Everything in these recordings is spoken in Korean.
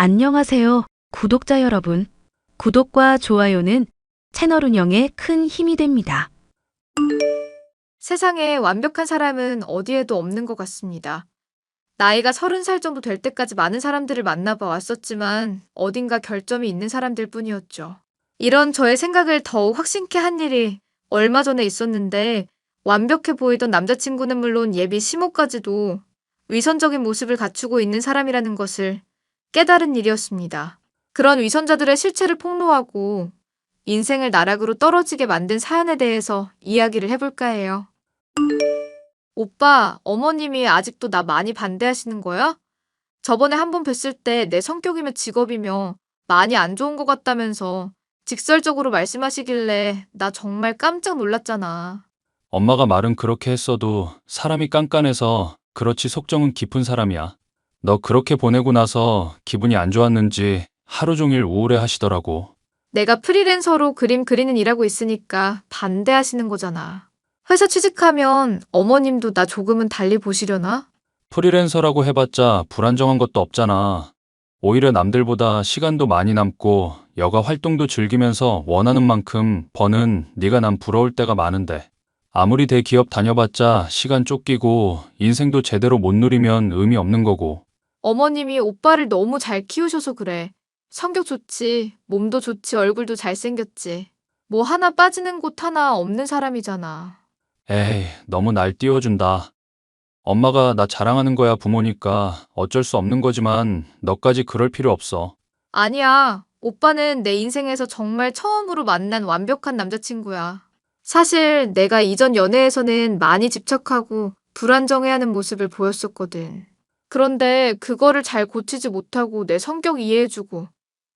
안녕하세요, 구독자 여러분. 구독과 좋아요는 채널 운영에 큰 힘이 됩니다. 세상에 완벽한 사람은 어디에도 없는 것 같습니다. 나이가 30살 정도 될 때까지 많은 사람들을 만나봐 왔었지만 어딘가 결점이 있는 사람들 뿐이었죠. 이런 저의 생각을 더욱 확신케 한 일이 얼마 전에 있었는데 완벽해 보이던 남자친구는 물론 예비 시모까지도 위선적인 모습을 갖추고 있는 사람이라는 것을 깨달은 일이었습니다. 그런 위선자들의 실체를 폭로하고 인생을 나락으로 떨어지게 만든 사연에 대해서 이야기를 해볼까 해요. 오빠, 어머님이 아직도 나 많이 반대하시는 거야? 저번에 한 번 뵀을 때 내 성격이며 직업이며 많이 안 좋은 것 같다면서 직설적으로 말씀하시길래 나 정말 깜짝 놀랐잖아. 엄마가 말은 그렇게 했어도 사람이 깐깐해서 그렇지 속정은 깊은 사람이야. 너 그렇게 보내고 나서 기분이 안 좋았는지 하루 종일 우울해 하시더라고. 내가 프리랜서로 그림 그리는 일하고 있으니까 반대하시는 거잖아. 회사 취직하면 어머님도 나 조금은 달리 보시려나? 프리랜서라고 해봤자 불안정한 것도 없잖아. 오히려 남들보다 시간도 많이 남고 여가 활동도 즐기면서 원하는 만큼 버는 네가 난 부러울 때가 많은데. 아무리 대기업 다녀봤자 시간 쫓기고 인생도 제대로 못 누리면 의미 없는 거고. 어머님이 오빠를 너무 잘 키우셔서 그래. 성격 좋지, 몸도 좋지, 얼굴도 잘생겼지. 뭐 하나 빠지는 곳 하나 없는 사람이잖아. 에이, 너무 날 띄워준다. 엄마가 나 자랑하는 거야 부모니까 어쩔 수 없는 거지만 너까지 그럴 필요 없어. 아니야. 오빠는 내 인생에서 정말 처음으로 만난 완벽한 남자친구야. 사실 내가 이전 연애에서는 많이 집착하고 불안정해하는 모습을 보였었거든. 그런데 그거를 잘 고치지 못하고 내 성격 이해해주고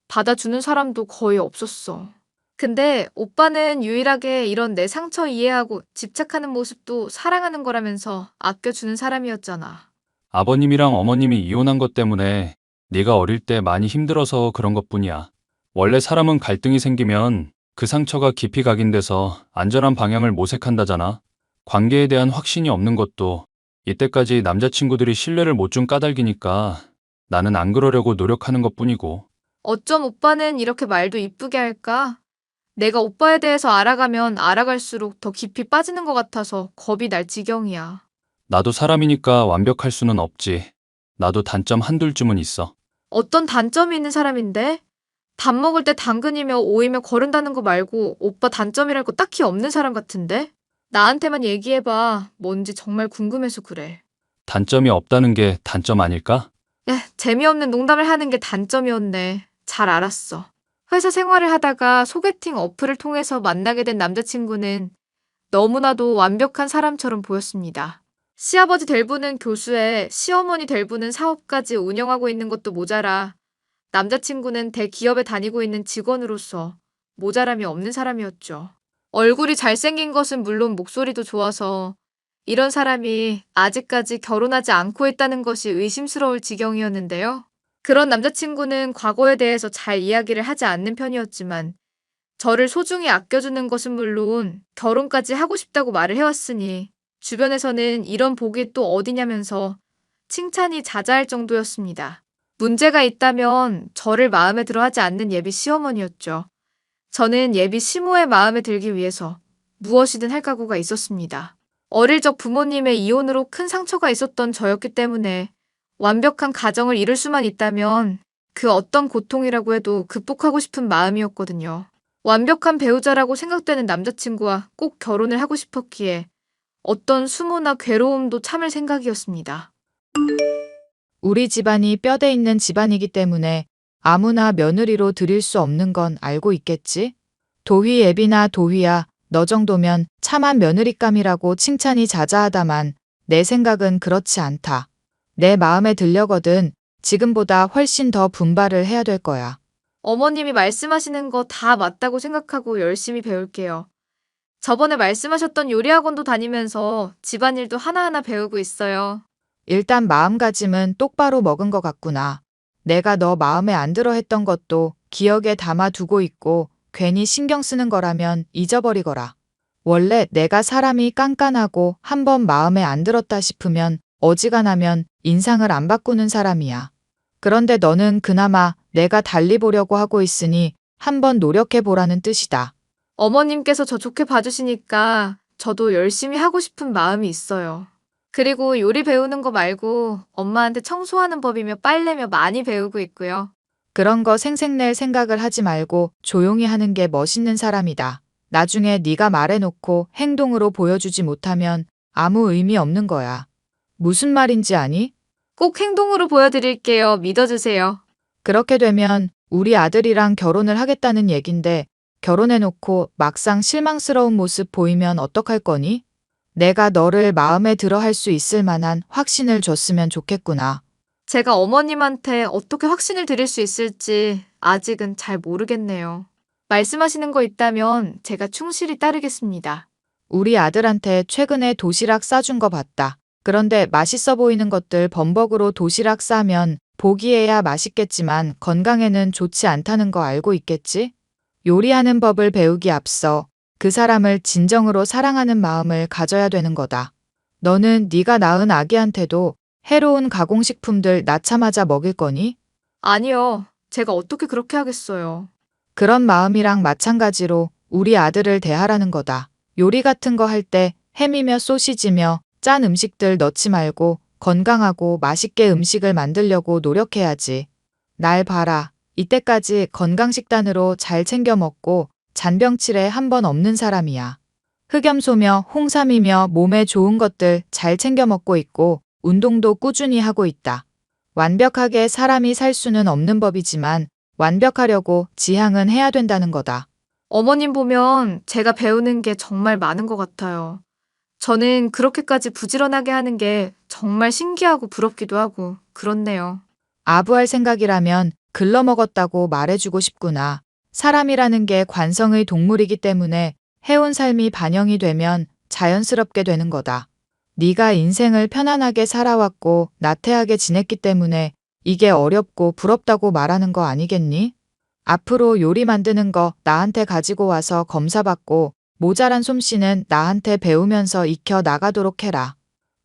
받아주는 사람도 거의 없었어. 근데 오빠는 유일하게 이런 내 상처 이해하고 집착하는 모습도 사랑하는 거라면서 아껴주는 사람이었잖아. 아버님이랑 어머님이 이혼한 것 때문에 네가 어릴 때 많이 힘들어서 그런 것뿐이야. 원래 사람은 갈등이 생기면 그 상처가 깊이 각인돼서 안전한 방향을 모색한다잖아. 관계에 대한 확신이 없는 것도 이때까지 남자친구들이 신뢰를 못 준 까닭이니까 나는 안 그러려고 노력하는 것뿐이고. 어쩜 오빠는 이렇게 말도 이쁘게 할까? 내가 오빠에 대해서 알아가면 알아갈수록 더 깊이 빠지는 것 같아서 겁이 날 지경이야. 나도 사람이니까 완벽할 수는 없지. 나도 단점 한둘쯤은 있어. 어떤 단점이 있는 사람인데? 밥 먹을 때 당근이며 오이며 거른다는 거 말고 오빠 단점이랄 거 딱히 없는 사람 같은데? 나한테만 얘기해봐. 뭔지 정말 궁금해서 그래. 단점이 없다는 게 단점 아닐까? 야, 재미없는 농담을 하는 게 단점이었네. 잘 알았어. 회사 생활을 하다가 소개팅 어플을 통해서 만나게 된 남자친구는 너무나도 완벽한 사람처럼 보였습니다. 시아버지 될 분은 교수에 시어머니 될 분은 사업까지 운영하고 있는 것도 모자라 남자친구는 대기업에 다니고 있는 직원으로서 모자람이 없는 사람이었죠. 얼굴이 잘생긴 것은 물론 목소리도 좋아서 이런 사람이 아직까지 결혼하지 않고 있다는 것이 의심스러울 지경이었는데요. 그런 남자친구는 과거에 대해서 잘 이야기를 하지 않는 편이었지만 저를 소중히 아껴주는 것은 물론 결혼까지 하고 싶다고 말을 해왔으니 주변에서는 이런 복이 또 어디냐면서 칭찬이 자자할 정도였습니다. 문제가 있다면 저를 마음에 들어 하지 않는 예비 시어머니였죠. 저는 예비 시모의 마음에 들기 위해서 무엇이든 할 각오가 있었습니다. 어릴 적 부모님의 이혼으로 큰 상처가 있었던 저였기 때문에 완벽한 가정을 이룰 수만 있다면 그 어떤 고통이라고 해도 극복하고 싶은 마음이었거든요. 완벽한 배우자라고 생각되는 남자친구와 꼭 결혼을 하고 싶었기에 어떤 수모나 괴로움도 참을 생각이었습니다. 우리 집안이 뼈대 있는 집안이기 때문에 아무나 며느리로 들일 수 없는 건 알고 있겠지? 도희 애비나 도희야, 너 정도면 참한 며느리감이라고 칭찬이 자자하다만 내 생각은 그렇지 않다. 내 마음에 들려거든 지금보다 훨씬 더 분발을 해야 될 거야. 어머님이 말씀하시는 거 다 맞다고 생각하고 열심히 배울게요. 저번에 말씀하셨던 요리학원도 다니면서 집안일도 하나하나 배우고 있어요. 일단 마음가짐은 똑바로 먹은 것 같구나. 내가 너 마음에 안 들어 했던 것도 기억에 담아두고 있고 괜히 신경 쓰는 거라면 잊어버리거라. 원래 내가 사람이 깐깐하고 한번 마음에 안 들었다 싶으면 어지간하면 인상을 안 바꾸는 사람이야. 그런데 너는 그나마 내가 달리 보려고 하고 있으니 한번 노력해 보라는 뜻이다. 어머님께서 저 좋게 봐주시니까 저도 열심히 하고 싶은 마음이 있어요. 그리고 요리 배우는 거 말고 엄마한테 청소하는 법이며 빨래며 많이 배우고 있고요. 그런 거 생색낼 생각을 하지 말고 조용히 하는 게 멋있는 사람이다. 나중에 네가 말해놓고 행동으로 보여주지 못하면 아무 의미 없는 거야. 무슨 말인지 아니? 꼭 행동으로 보여드릴게요. 믿어주세요. 그렇게 되면 우리 아들이랑 결혼을 하겠다는 얘긴데 결혼해놓고 막상 실망스러운 모습 보이면 어떡할 거니? 내가 너를 마음에 들어 할 수 있을 만한 확신을 줬으면 좋겠구나. 제가 어머님한테 어떻게 확신을 드릴 수 있을지 아직은 잘 모르겠네요. 말씀하시는 거 있다면 제가 충실히 따르겠습니다. 우리 아들한테 최근에 도시락 싸준 거 봤다. 그런데 맛있어 보이는 것들 범벅으로 도시락 싸면 보기에야 맛있겠지만 건강에는 좋지 않다는 거 알고 있겠지? 요리하는 법을 배우기 앞서 그 사람을 진정으로 사랑하는 마음을 가져야 되는 거다. 너는 네가 낳은 아기한테도 해로운 가공식품들 낳자마자 먹일 거니? 아니요. 제가 어떻게 그렇게 하겠어요. 그런 마음이랑 마찬가지로 우리 아들을 대하라는 거다. 요리 같은 거 할 때 햄이며 소시지며 짠 음식들 넣지 말고 건강하고 맛있게 음식을 만들려고 노력해야지. 날 봐라. 이때까지 건강식단으로 잘 챙겨 먹고 잔병치레 한 번 없는 사람이야. 흑염소며 홍삼이며 몸에 좋은 것들 잘 챙겨 먹고 있고 운동도 꾸준히 하고 있다. 완벽하게 사람이 살 수는 없는 법이지만 완벽하려고 지향은 해야 된다는 거다. 어머님 보면 제가 배우는 게 정말 많은 것 같아요. 저는 그렇게까지 부지런하게 하는 게 정말 신기하고 부럽기도 하고 그렇네요. 아부할 생각이라면 글러먹었다고 말해주고 싶구나. 사람이라는 게 관성의 동물이기 때문에 해온 삶이 반영이 되면 자연스럽게 되는 거다. 네가 인생을 편안하게 살아왔고 나태하게 지냈기 때문에 이게 어렵고 부럽다고 말하는 거 아니겠니? 앞으로 요리 만드는 거 나한테 가지고 와서 검사받고 모자란 솜씨는 나한테 배우면서 익혀 나가도록 해라.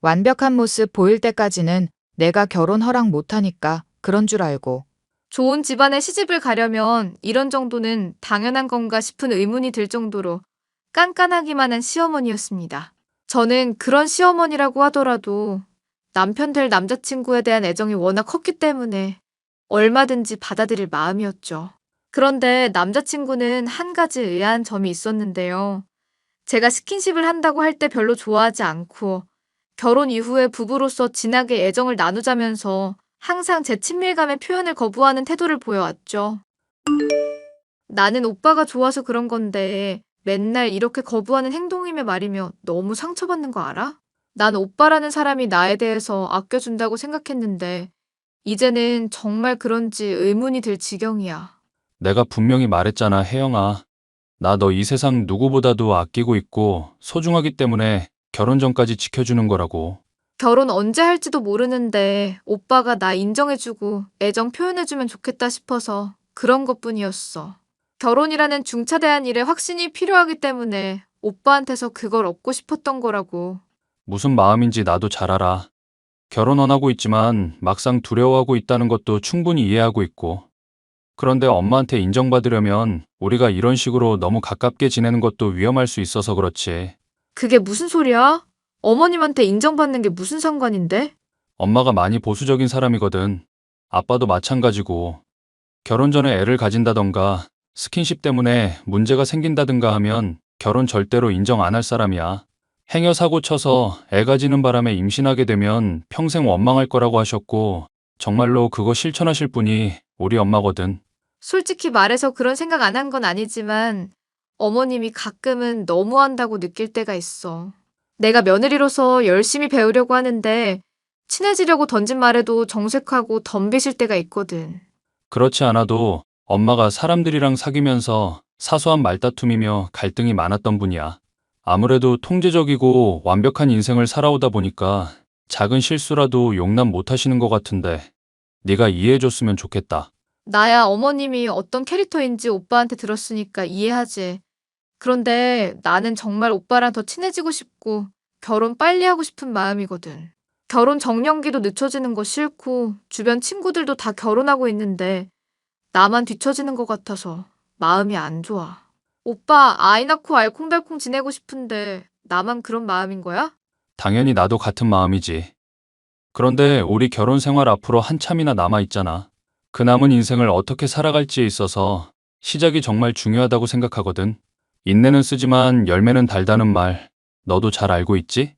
완벽한 모습 보일 때까지는 내가 결혼 허락 못하니까 그런 줄 알고. 좋은 집안에 시집을 가려면 이런 정도는 당연한 건가 싶은 의문이 들 정도로 깐깐하기만 한 시어머니였습니다. 저는 그런 시어머니라고 하더라도 남편 될 남자친구에 대한 애정이 워낙 컸기 때문에 얼마든지 받아들일 마음이었죠. 그런데 남자친구는 한 가지 의아한 점이 있었는데요. 제가 스킨십을 한다고 할 때 별로 좋아하지 않고 결혼 이후에 부부로서 진하게 애정을 나누자면서 항상 제 친밀감의 표현을 거부하는 태도를 보여왔죠. 나는 오빠가 좋아서 그런 건데 맨날 이렇게 거부하는 행동이며 말이며 너무 상처받는 거 알아? 난 오빠라는 사람이 나에 대해서 아껴준다고 생각했는데 이제는 정말 그런지 의문이 들 지경이야. 내가 분명히 말했잖아, 혜영아. 나 너 이 세상 누구보다도 아끼고 있고 소중하기 때문에 결혼 전까지 지켜주는 거라고. 결혼 언제 할지도 모르는데 오빠가 나 인정해주고 애정 표현해주면 좋겠다 싶어서 그런 것뿐이었어. 결혼이라는 중차대한 일에 확신이 필요하기 때문에 오빠한테서 그걸 얻고 싶었던 거라고. 무슨 마음인지 나도 잘 알아. 결혼 원하고 있지만 막상 두려워하고 있다는 것도 충분히 이해하고 있고. 그런데 엄마한테 인정받으려면 우리가 이런 식으로 너무 가깝게 지내는 것도 위험할 수 있어서 그렇지. 그게 무슨 소리야? 어머님한테 인정받는 게 무슨 상관인데? 엄마가 많이 보수적인 사람이거든. 아빠도 마찬가지고. 결혼 전에 애를 가진다던가 스킨십 때문에 문제가 생긴다든가 하면 결혼 절대로 인정 안 할 사람이야. 행여 사고 쳐서 애 가지는 바람에 임신하게 되면 평생 원망할 거라고 하셨고 정말로 그거 실천하실 분이 우리 엄마거든. 솔직히 말해서 그런 생각 안 한 건 아니지만 어머님이 가끔은 너무한다고 느낄 때가 있어. 내가 며느리로서 열심히 배우려고 하는데 친해지려고 던진 말에도 정색하고 덤비실 때가 있거든. 그렇지 않아도 엄마가 사람들이랑 사귀면서 사소한 말다툼이며 갈등이 많았던 분이야. 아무래도 통제적이고 완벽한 인생을 살아오다 보니까 작은 실수라도 용납 못 하시는 것 같은데 네가 이해해줬으면 좋겠다. 나야 어머님이 어떤 캐릭터인지 오빠한테 들었으니까 이해하지. 그런데 나는 정말 오빠랑 더 친해지고 싶고 결혼 빨리 하고 싶은 마음이거든. 결혼 정년기도 늦춰지는 거 싫고 주변 친구들도 다 결혼하고 있는데 나만 뒤처지는 것 같아서 마음이 안 좋아. 오빠 아이 낳고 알콩달콩 지내고 싶은데 나만 그런 마음인 거야? 당연히 나도 같은 마음이지. 그런데 우리 결혼 생활 앞으로 한참이나 남아 있잖아. 그 남은 인생을 어떻게 살아갈지에 있어서 시작이 정말 중요하다고 생각하거든. 인내는 쓰지만 열매는 달다는 말, 너도 잘 알고 있지?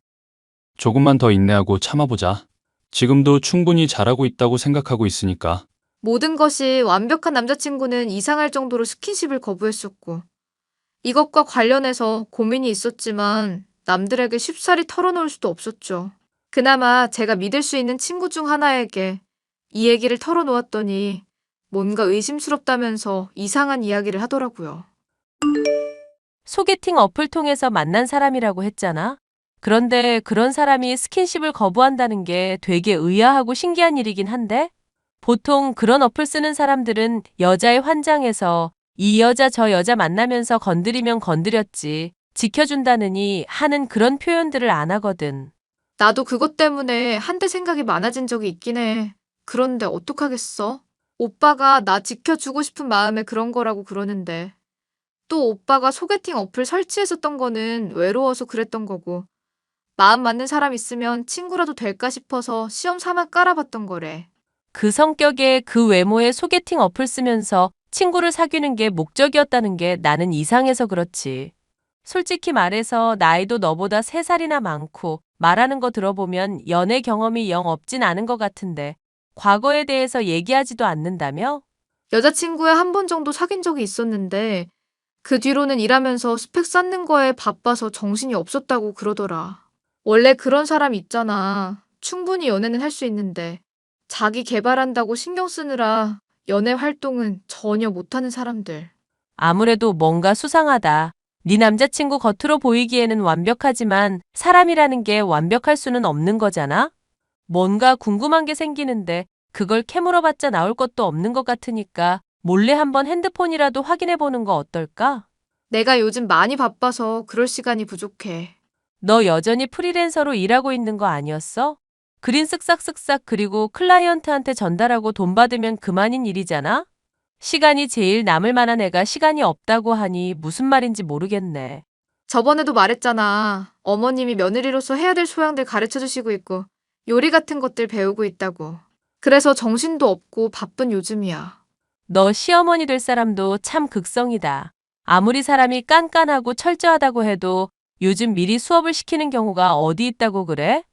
조금만 더 인내하고 참아보자. 지금도 충분히 잘하고 있다고 생각하고 있으니까. 모든 것이 완벽한 남자친구는 이상할 정도로 스킨십을 거부했었고 이것과 관련해서 고민이 있었지만 남들에게 쉽사리 털어놓을 수도 없었죠. 그나마 제가 믿을 수 있는 친구 중 하나에게 이 얘기를 털어놓았더니 뭔가 의심스럽다면서 이상한 이야기를 하더라고요. 소개팅 어플 통해서 만난 사람이라고 했잖아. 그런데 그런 사람이 스킨십을 거부한다는 게 되게 의아하고 신기한 일이긴 한데? 보통 그런 어플 쓰는 사람들은 여자의 환장해서 이 여자 저 여자 만나면서 건드리면 건드렸지, 지켜준다느니 하는 그런 표현들을 안 하거든. 나도 그것 때문에 한때 생각이 많아진 적이 있긴 해. 그런데 어떡하겠어? 오빠가 나 지켜주고 싶은 마음에 그런 거라고 그러는데. 또 오빠가 소개팅 어플 설치했었던 거는 외로워서 그랬던 거고. 마음 맞는 사람 있으면 친구라도 될까 싶어서 시험 삼아 깔아봤던 거래. 그 성격에 그 외모에 소개팅 어플 쓰면서 친구를 사귀는 게 목적이었다는 게 나는 이상해서 그렇지. 솔직히 말해서 나이도 너보다 3살이나 많고 말하는 거 들어보면 연애 경험이 영 없진 않은 것 같은데 과거에 대해서 얘기하지도 않는다며? 여자친구야 한 번 정도 사귄 적이 있었는데 그 뒤로는 일하면서 스펙 쌓는 거에 바빠서 정신이 없었다고 그러더라. 원래 그런 사람 있잖아. 충분히 연애는 할 수 있는데 자기 개발한다고 신경 쓰느라 연애 활동은 전혀 못하는 사람들. 아무래도 뭔가 수상하다. 네 남자친구 겉으로 보이기에는 완벽하지만 사람이라는 게 완벽할 수는 없는 거잖아? 뭔가 궁금한 게 생기는데 그걸 캐물어봤자 나올 것도 없는 것 같으니까 몰래 한번 핸드폰이라도 확인해 보는 거 어떨까? 내가 요즘 많이 바빠서 그럴 시간이 부족해. 너 여전히 프리랜서로 일하고 있는 거 아니었어? 그린 쓱싹쓱싹 그리고 클라이언트한테 전달하고 돈 받으면 그만인 일이잖아? 시간이 제일 남을 만한 애가 시간이 없다고 하니 무슨 말인지 모르겠네. 저번에도 말했잖아. 어머님이 며느리로서 해야 될 소양들 가르쳐 주시고 있고 요리 같은 것들 배우고 있다고. 그래서 정신도 없고 바쁜 요즘이야. 너 시어머니 될 사람도 참 극성이다. 아무리 사람이 깐깐하고 철저하다고 해도 요즘 미리 수업을 시키는 경우가 어디 있다고 그래?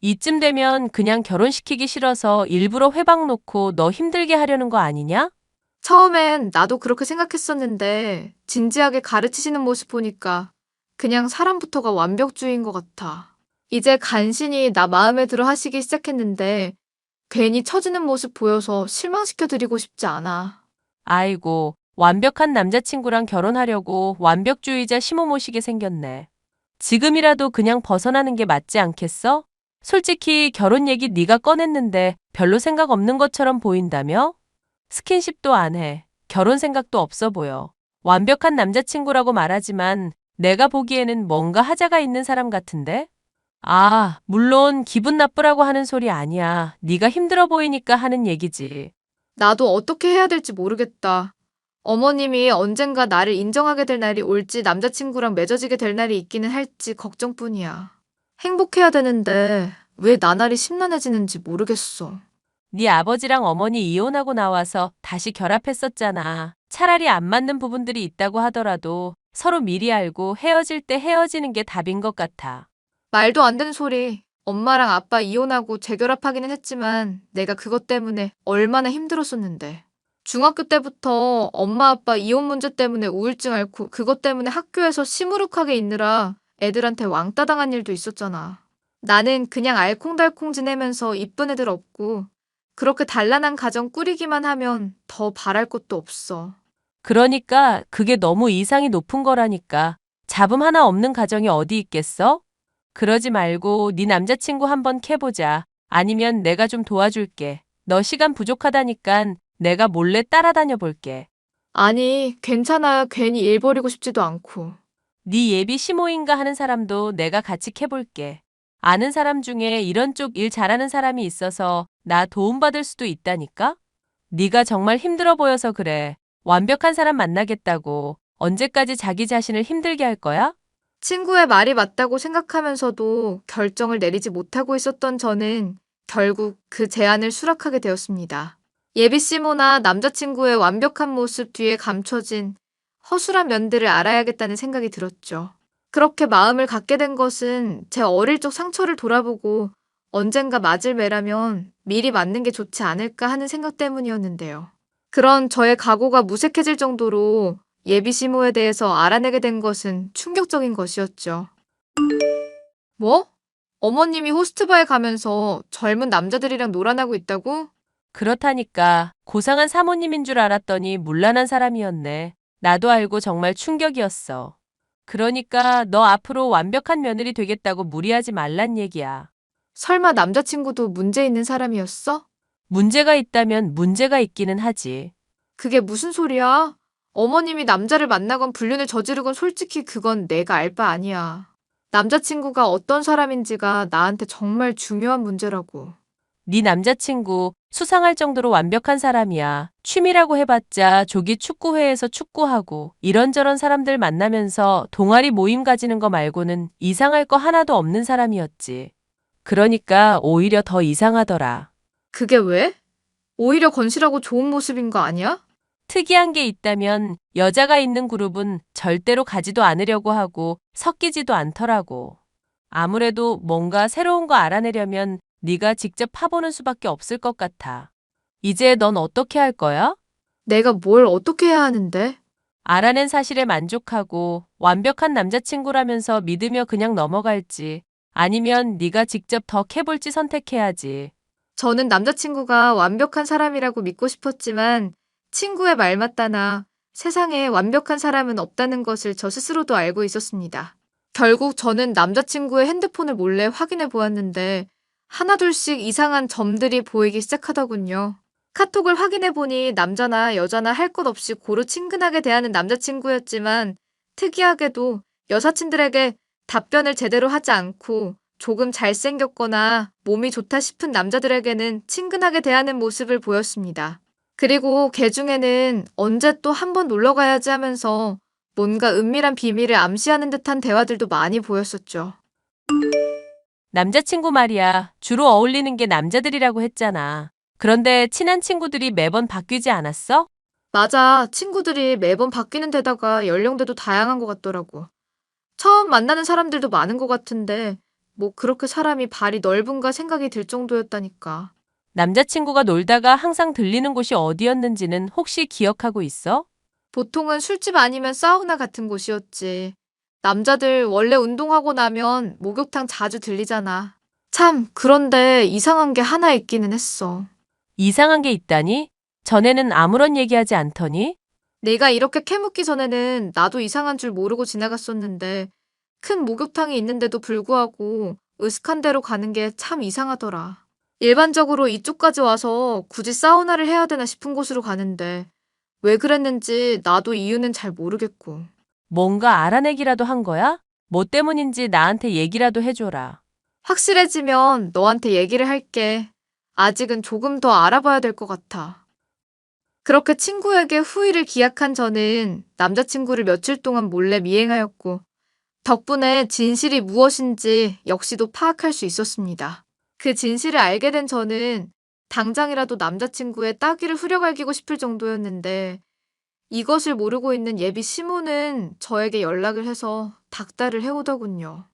이쯤 되면 그냥 결혼시키기 싫어서 일부러 회방 놓고 너 힘들게 하려는 거 아니냐? 처음엔 나도 그렇게 생각했었는데 진지하게 가르치시는 모습 보니까 그냥 사람부터가 완벽주의인 것 같아. 이제 간신히 나 마음에 들어 하시기 시작했는데 괜히 처지는 모습 보여서 실망시켜드리고 싶지 않아. 아이고, 완벽한 남자친구랑 결혼하려고 완벽주의자 시모 모시게 생겼네. 지금이라도 그냥 벗어나는 게 맞지 않겠어? 솔직히 결혼 얘기 네가 꺼냈는데 별로 생각 없는 것처럼 보인다며? 스킨십도 안 해. 결혼 생각도 없어 보여. 완벽한 남자친구라고 말하지만 내가 보기에는 뭔가 하자가 있는 사람 같은데? 아, 물론 기분 나쁘라고 하는 소리 아니야. 네가 힘들어 보이니까 하는 얘기지. 나도 어떻게 해야 될지 모르겠다. 어머님이 언젠가 나를 인정하게 될 날이 올지 남자친구랑 맺어지게 될 날이 있기는 할지 걱정뿐이야. 행복해야 되는데 왜 나날이 심란해지는지 모르겠어. 네 아버지랑 어머니 이혼하고 나와서 다시 결합했었잖아. 차라리 안 맞는 부분들이 있다고 하더라도 서로 미리 알고 헤어질 때 헤어지는 게 답인 것 같아. 말도 안 되는 소리. 엄마랑 아빠 이혼하고 재결합하기는 했지만 내가 그것 때문에 얼마나 힘들었었는데. 중학교 때부터 엄마 아빠 이혼 문제 때문에 우울증 앓고 그것 때문에 학교에서 시무룩하게 있느라 애들한테 왕따 당한 일도 있었잖아. 나는 그냥 알콩달콩 지내면서 이쁜 애들 없고 그렇게 단란한 가정 꾸리기만 하면 더 바랄 것도 없어. 그러니까 그게 너무 이상이 높은 거라니까. 잡음 하나 없는 가정이 어디 있겠어? 그러지 말고 네 남자친구 한번 캐보자. 아니면 내가 좀 도와줄게. 너 시간 부족하다니깐 내가 몰래 따라다녀 볼게. 아니, 괜찮아. 괜히 일 버리고 싶지도 않고. 네 예비 시모인가 하는 사람도 내가 같이 캐볼게. 아는 사람 중에 이런 쪽 일 잘하는 사람이 있어서 나 도움받을 수도 있다니까? 네가 정말 힘들어 보여서 그래. 완벽한 사람 만나겠다고 언제까지 자기 자신을 힘들게 할 거야? 친구의 말이 맞다고 생각하면서도 결정을 내리지 못하고 있었던 저는 결국 그 제안을 수락하게 되었습니다. 예비 시모나 남자친구의 완벽한 모습 뒤에 감춰진 허술한 면들을 알아야겠다는 생각이 들었죠. 그렇게 마음을 갖게 된 것은 제 어릴 적 상처를 돌아보고 언젠가 맞을 매라면 미리 맞는 게 좋지 않을까 하는 생각 때문이었는데요. 그런 저의 각오가 무색해질 정도로 예비 시모에 대해서 알아내게 된 것은 충격적인 것이었죠. 뭐? 어머님이 호스트바에 가면서 젊은 남자들이랑 놀아나고 있다고? 그렇다니까 고상한 사모님인 줄 알았더니 문란한 사람이었네. 나도 알고 정말 충격이었어. 그러니까 너 앞으로 완벽한 며느리 되겠다고 무리하지 말란 얘기야. 설마 남자친구도 문제 있는 사람이었어? 문제가 있다면 문제가 있기는 하지. 그게 무슨 소리야? 어머님이 남자를 만나건 불륜을 저지르건 솔직히 그건 내가 알 바 아니야. 남자친구가 어떤 사람인지가 나한테 정말 중요한 문제라고. 네 남자친구 수상할 정도로 완벽한 사람이야. 취미라고 해봤자 조기 축구회에서 축구하고 이런저런 사람들 만나면서 동아리 모임 가지는 거 말고는 이상할 거 하나도 없는 사람이었지. 그러니까 오히려 더 이상하더라. 그게 왜? 오히려 건실하고 좋은 모습인 거 아니야? 특이한 게 있다면 여자가 있는 그룹은 절대로 가지도 않으려고 하고 섞이지도 않더라고. 아무래도 뭔가 새로운 거 알아내려면 네가 직접 파보는 수밖에 없을 것 같아. 이제 넌 어떻게 할 거야? 내가 뭘 어떻게 해야 하는데? 알아낸 사실에 만족하고 완벽한 남자친구라면서 믿으며 그냥 넘어갈지 아니면 네가 직접 더 캐볼지 선택해야지. 저는 남자친구가 완벽한 사람이라고 믿고 싶었지만 친구의 말 맞다나 세상에 완벽한 사람은 없다는 것을 저 스스로도 알고 있었습니다. 결국 저는 남자친구의 핸드폰을 몰래 확인해 보았는데 하나둘씩 이상한 점들이 보이기 시작하더군요. 카톡을 확인해 보니 남자나 여자나 할 것 없이 고루 친근하게 대하는 남자친구였지만 특이하게도 여사친들에게 답변을 제대로 하지 않고 조금 잘생겼거나 몸이 좋다 싶은 남자들에게는 친근하게 대하는 모습을 보였습니다. 그리고 걔 중에는 언제 또 한 번 놀러 가야지 하면서 뭔가 은밀한 비밀을 암시하는 듯한 대화들도 많이 보였었죠. 남자친구 말이야. 주로 어울리는 게 남자들이라고 했잖아. 그런데 친한 친구들이 매번 바뀌지 않았어? 맞아, 친구들이 매번 바뀌는 데다가 연령대도 다양한 것 같더라고. 처음 만나는 사람들도 많은 것 같은데 뭐 그렇게 사람이 발이 넓은가 생각이 들 정도였다니까. 남자친구가 놀다가 항상 들리는 곳이 어디였는지는 혹시 기억하고 있어? 보통은 술집 아니면 사우나 같은 곳이었지. 남자들 원래 운동하고 나면 목욕탕 자주 들리잖아. 참, 그런데 이상한 게 하나 있기는 했어. 이상한 게 있다니? 전에는 아무런 얘기하지 않더니? 내가 이렇게 캐묻기 전에는 나도 이상한 줄 모르고 지나갔었는데 큰 목욕탕이 있는데도 불구하고 으슥한 데로 가는 게 참 이상하더라. 일반적으로 이쪽까지 와서 굳이 사우나를 해야 되나 싶은 곳으로 가는데 왜 그랬는지 나도 이유는 잘 모르겠고. 뭔가 알아내기라도 한 거야? 뭐 때문인지 나한테 얘기라도 해줘라. 확실해지면 너한테 얘기를 할게. 아직은 조금 더 알아봐야 될 것 같아. 그렇게 친구에게 후회를 기약한 저는 남자친구를 며칠 동안 몰래 미행하였고 덕분에 진실이 무엇인지 역시도 파악할 수 있었습니다. 그 진실을 알게 된 저는 당장이라도 남자친구의 따귀를 후려갈기고 싶을 정도였는데 이것을 모르고 있는 예비 시모는 저에게 연락을 해서 닥달을 해오더군요.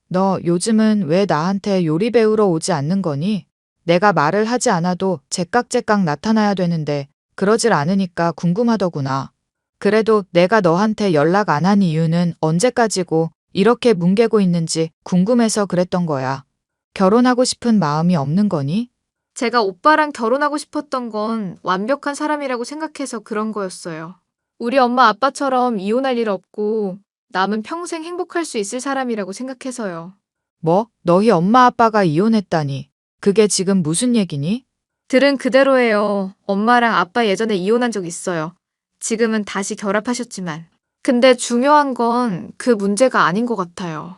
너 요즘은 왜 나한테 요리 배우러 오지 않는 거니? 내가 말을 하지 않아도 제깍제깍 나타나야 되는데 그러질 않으니까 궁금하더구나. 그래도 내가 너한테 연락 안 한 이유는 언제까지고 이렇게 뭉개고 있는지 궁금해서 그랬던 거야. 결혼하고 싶은 마음이 없는 거니? 제가 오빠랑 결혼하고 싶었던 건 완벽한 사람이라고 생각해서 그런 거였어요. 우리 엄마 아빠처럼 이혼할 일 없고 남은 평생 행복할 수 있을 사람이라고 생각해서요. 뭐? 너희 엄마 아빠가 이혼했다니. 그게 지금 무슨 얘기니? 들은 그대로예요. 엄마랑 아빠 예전에 이혼한 적 있어요. 지금은 다시 결합하셨지만. 근데 중요한 건 그 문제가 아닌 것 같아요.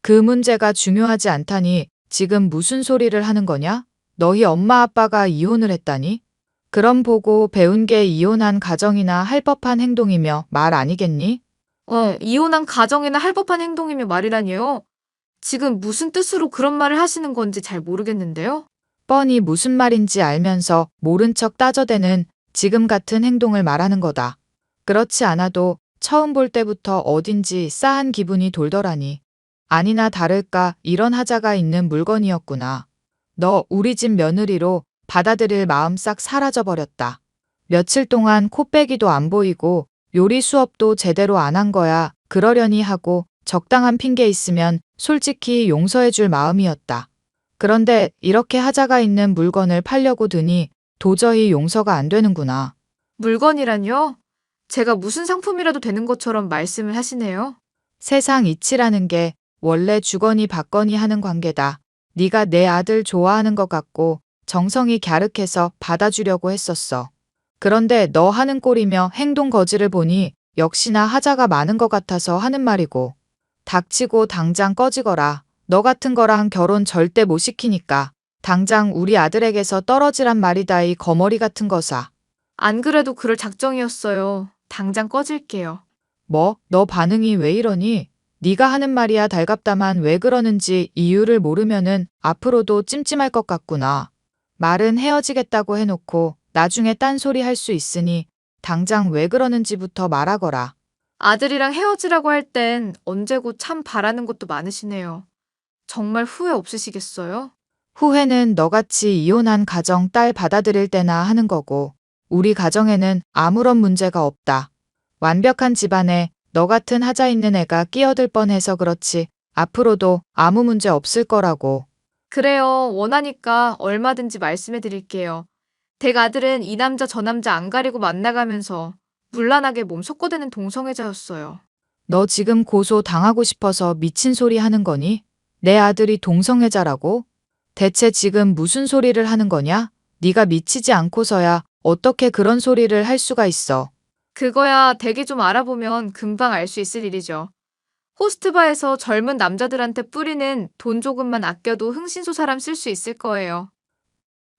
그 문제가 중요하지 않다니 지금 무슨 소리를 하는 거냐? 너희 엄마 아빠가 이혼을 했다니? 그럼 보고 배운 게 이혼한 가정이나 할 법한 행동이며 말 아니겠니? 이혼한 가정이나 할 법한 행동이며 말이라니요. 지금 무슨 뜻으로 그런 말을 하시는 건지 잘 모르겠는데요. 뻔히 무슨 말인지 알면서 모른 척 따져대는 지금 같은 행동을 말하는 거다. 그렇지 않아도 처음 볼 때부터 어딘지 싸한 기분이 돌더라니. 아니나 다를까 이런 하자가 있는 물건이었구나. 너 우리 집 며느리로 받아들일 마음 싹 사라져버렸다. 며칠 동안 코빼기도 안 보이고 요리 수업도 제대로 안 한 거야. 그러려니 하고 적당한 핑계 있으면 솔직히 용서해 줄 마음이었다. 그런데 이렇게 하자가 있는 물건을 팔려고 드니 도저히 용서가 안 되는구나. 물건이란요? 제가 무슨 상품이라도 되는 것처럼 말씀을 하시네요. 세상 이치라는 게 원래 주거니 받거니 하는 관계다. 네가 내 아들 좋아하는 것 같고 정성이 갸륵해서 받아주려고 했었어. 그런데 너 하는 꼴이며 행동 거지를 보니 역시나 하자가 많은 것 같아서 하는 말이고. 닥치고 당장 꺼지거라. 너 같은 거랑 결혼 절대 못 시키니까. 당장 우리 아들에게서 떨어지란 말이다 이 거머리 같은 거사. 안 그래도 그럴 작정이었어요. 당장 꺼질게요. 뭐? 너 반응이 왜 이러니? 네가 하는 말이야 달갑다만 왜 그러는지 이유를 모르면은 앞으로도 찜찜할 것 같구나. 말은 헤어지겠다고 해놓고 나중에 딴소리 할 수 있으니 당장 왜 그러는지부터 말하거라. 아들이랑 헤어지라고 할 땐 언제고 참 바라는 것도 많으시네요. 정말 후회 없으시겠어요? 후회는 너같이 이혼한 가정 딸 받아들일 때나 하는 거고 우리 가정에는 아무런 문제가 없다. 완벽한 집안에 너 같은 하자 있는 애가 끼어들 뻔해서 그렇지 앞으로도 아무 문제 없을 거라고. 그래요. 원하니까 얼마든지 말씀해 드릴게요. 댁 아들은 이 남자 저 남자 안 가리고 만나가면서 문란하게 몸 섞어대는 동성애자였어요. 너 지금 고소 당하고 싶어서 미친 소리 하는 거니? 내 아들이 동성애자라고? 대체 지금 무슨 소리를 하는 거냐? 네가 미치지 않고서야 어떻게 그런 소리를 할 수가 있어. 그거야 댁이 좀 알아보면 금방 알 수 있을 일이죠. 호스트바에서 젊은 남자들한테 뿌리는 돈 조금만 아껴도 흥신소사람 쓸 수 있을 거예요.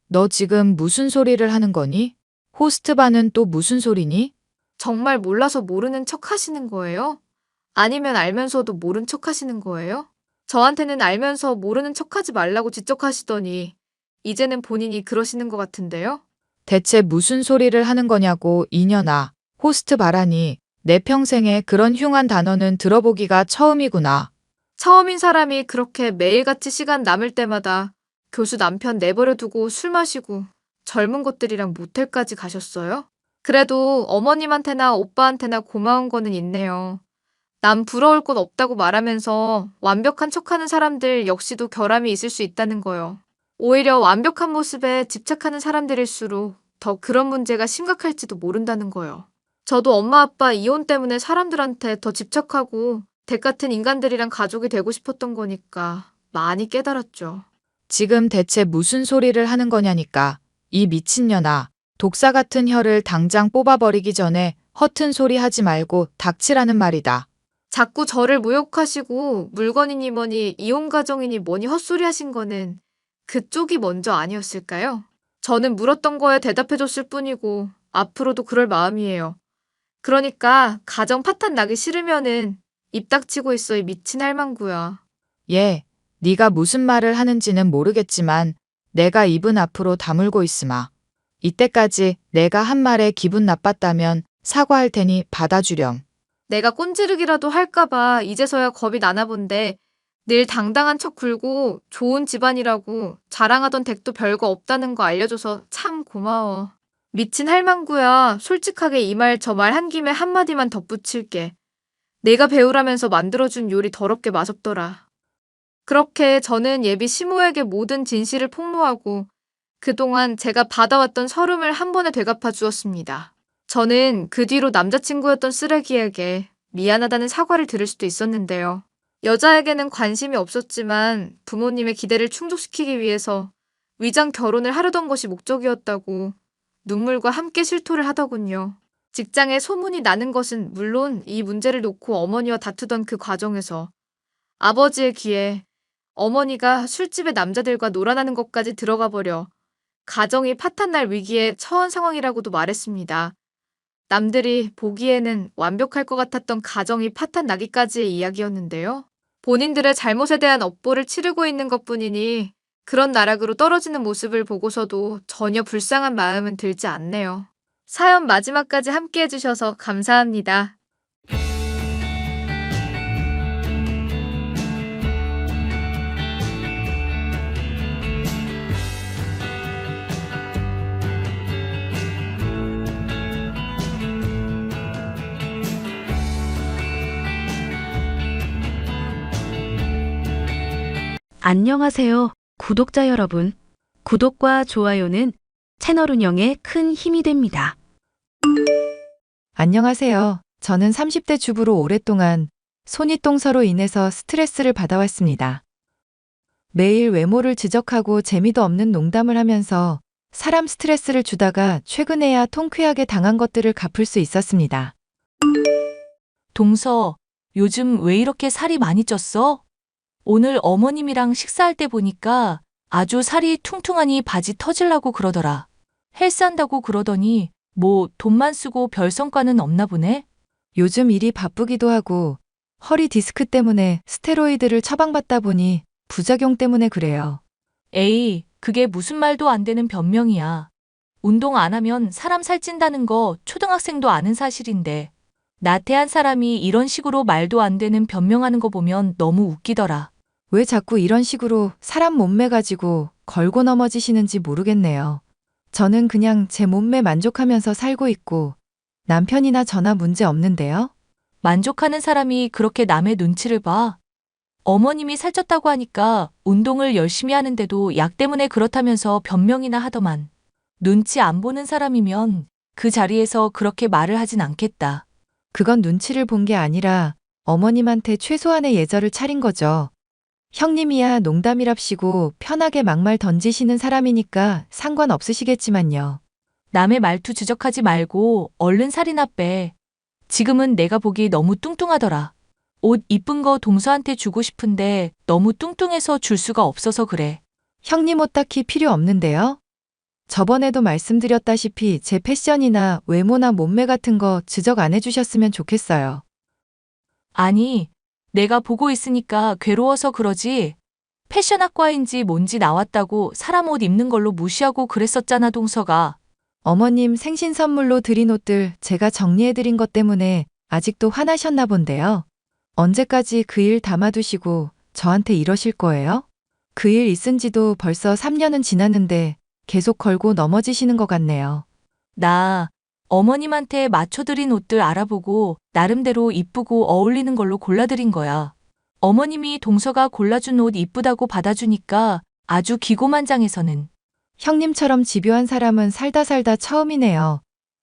너 지금 무슨 소리를 하는 거니? 호스트바는 또 무슨 소리니? 정말 몰라서 모르는 척 하시는 거예요? 아니면 알면서도 모른 척 하시는 거예요? 저한테는 알면서 모르는 척 하지 말라고 지적하시더니 이제는 본인이 그러시는 것 같은데요? 대체 무슨 소리를 하는 거냐고 이년아. 호스트바라니. 내 평생에 그런 흉한 단어는 들어보기가 처음이구나. 처음인 사람이 그렇게 매일같이 시간 남을 때마다 교수 남편 내버려 두고 술 마시고 젊은 것들이랑 모텔까지 가셨어요? 그래도 어머님한테나 오빠한테나 고마운 거는 있네요. 남 부러울 것 없다고 말하면서 완벽한 척하는 사람들 역시도 결함이 있을 수 있다는 거요. 오히려 완벽한 모습에 집착하는 사람들일수록 더 그런 문제가 심각할지도 모른다는 거요. 저도 엄마 아빠 이혼 때문에 사람들한테 더 집착하고 댁 같은 인간들이랑 가족이 되고 싶었던 거니까 많이 깨달았죠. 지금 대체 무슨 소리를 하는 거냐니까. 이 미친년아. 독사 같은 혀를 당장 뽑아버리기 전에 허튼 소리 하지 말고 닥치라는 말이다. 자꾸 저를 모욕하시고 물건이니 뭐니 이혼 가정이니 뭐니 헛소리 하신 거는 그쪽이 먼저 아니었을까요? 저는 물었던 거에 대답해줬을 뿐이고 앞으로도 그럴 마음이에요. 그러니까 가정 파탄 나기 싫으면은 입 닥치고 있어 이 미친 할망구야. 예, 네가 무슨 말을 하는지는 모르겠지만 내가 입은 앞으로 다물고 있으마. 이때까지 내가 한 말에 기분 나빴다면 사과할 테니 받아주렴. 내가 꼰지르기라도 할까봐 이제서야 겁이 나나 본데 늘 당당한 척 굴고 좋은 집안이라고 자랑하던 댁도 별거 없다는 거 알려줘서 참 고마워. 미친 할망구야. 솔직하게 이 말 저 말 한 김에 한마디만 덧붙일게. 내가 배우라면서 만들어준 요리 더럽게 맛없더라. 그렇게 저는 예비 시모에게 모든 진실을 폭로하고 그동안 제가 받아왔던 서름을 한 번에 되갚아 주었습니다. 저는 그 뒤로 남자친구였던 쓰레기에게 미안하다는 사과를 들을 수도 있었는데요. 여자에게는 관심이 없었지만 부모님의 기대를 충족시키기 위해서 위장 결혼을 하려던 것이 목적이었다고 눈물과 함께 실토를 하더군요. 직장에 소문이 나는 것은 물론 이 문제를 놓고 어머니와 다투던 그 과정에서 아버지의 귀에 어머니가 술집에 남자들과 놀아나는 것까지 들어가 버려 가정이 파탄날 위기에 처한 상황이라고도 말했습니다. 남들이 보기에는 완벽할 것 같았던 가정이 파탄나기까지의 이야기였는데요. 본인들의 잘못에 대한 업보를 치르고 있는 것뿐이니 그런 나락으로 떨어지는 모습을 보고서도 전혀 불쌍한 마음은 들지 않네요. 사연 마지막까지 함께 해주셔서 감사합니다. 안녕하세요, 구독자 여러분. 구독과 좋아요는 채널 운영에 큰 힘이 됩니다. 안녕하세요. 저는 30대 주부로 오랫동안 손윗동서로 인해서 스트레스를 받아왔습니다. 매일 외모를 지적하고 재미도 없는 농담을 하면서 사람 스트레스를 주다가 최근에야 통쾌하게 당한 것들을 갚을 수 있었습니다. 동서, 요즘 왜 이렇게 살이 많이 쪘어? 오늘 어머님이랑 식사할 때 보니까 아주 살이 퉁퉁하니 바지 터질라고 그러더라. 헬스한다고 그러더니 뭐 돈만 쓰고 별 성과는 없나 보네? 요즘 일이 바쁘기도 하고 허리 디스크 때문에 스테로이드를 처방받다 보니 부작용 때문에 그래요. 에이, 그게 무슨 말도 안 되는 변명이야. 운동 안 하면 사람 살찐다는 거 초등학생도 아는 사실인데. 나태한 사람이 이런 식으로 말도 안 되는 변명하는 거 보면 너무 웃기더라. 왜 자꾸 이런 식으로 사람 몸매 가지고 걸고 넘어지시는지 모르겠네요. 저는 그냥 제 몸매 만족하면서 살고 있고 남편이나 저나 문제 없는데요. 만족하는 사람이 그렇게 남의 눈치를 봐. 어머님이 살쪘다고 하니까 운동을 열심히 하는데도 약 때문에 그렇다면서 변명이나 하더만. 눈치 안 보는 사람이면 그 자리에서 그렇게 말을 하진 않겠다. 그건 눈치를 본 게 아니라 어머님한테 최소한의 예절을 차린 거죠. 형님이야 농담이랍시고 편하게 막말 던지시는 사람이니까 상관없으시겠지만요. 남의 말투 지적하지 말고 얼른 살이나 빼. 지금은 내가 보기 너무 뚱뚱하더라. 옷 이쁜 거 동서한테 주고 싶은데 너무 뚱뚱해서 줄 수가 없어서 그래. 형님 옷 딱히 필요 없는데요. 저번에도 말씀드렸다시피 제 패션이나 외모나 몸매 같은 거 지적 안 해주셨으면 좋겠어요. 아니, 내가 보고 있으니까 괴로워서 그러지. 패션학과인지 뭔지 나왔다고 사람 옷 입는 걸로 무시하고 그랬었잖아, 동서가. 어머님 생신 선물로 드린 옷들 제가 정리해드린 것 때문에 아직도 화나셨나 본데요. 언제까지 그 일 담아두시고 저한테 이러실 거예요? 그 일 있은 지도 벌써 3년은 지났는데 계속 걸고 넘어지시는 것 같네요. 나 어머님한테 맞춰드린 옷들 알아보고 나름대로 이쁘고 어울리는 걸로 골라드린 거야. 어머님이 동서가 골라준 옷 이쁘다고 받아주니까 아주 기고만장해서는. 형님처럼 집요한 사람은 살다 살다 처음이네요.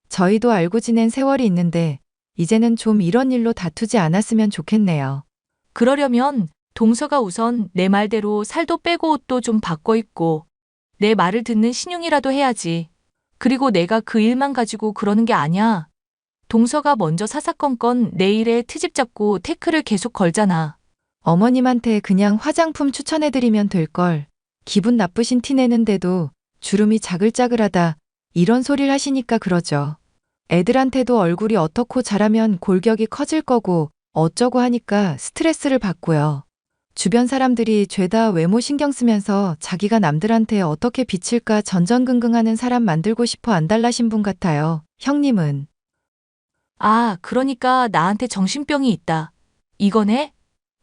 저희도 알고 지낸 세월이 있는데 이제는 좀 이런 일로 다투지 않았으면 좋겠네요. 그러려면 동서가 우선 내 말대로 살도 빼고 옷도 좀 바꿔 입고 내 말을 듣는 신용이라도 해야지. 그리고 내가 그 일만 가지고 그러는 게 아니야. 동서가 먼저 사사건건 내 일에 트집 잡고 태클을 계속 걸잖아. 어머님한테 그냥 화장품 추천해드리면 될걸. 기분 나쁘신 티 내는데도 주름이 자글자글하다 이런 소리를 하시니까 그러죠. 애들한테도 얼굴이 어떻고 자라면 골격이 커질 거고 어쩌고 하니까 스트레스를 받고요. 주변 사람들이 죄다 외모 신경 쓰면서 자기가 남들한테 어떻게 비칠까 전전긍긍하는 사람 만들고 싶어 안달나신 분 같아요. 형님은. 아, 그러니까 나한테 정신병이 있다. 이거네?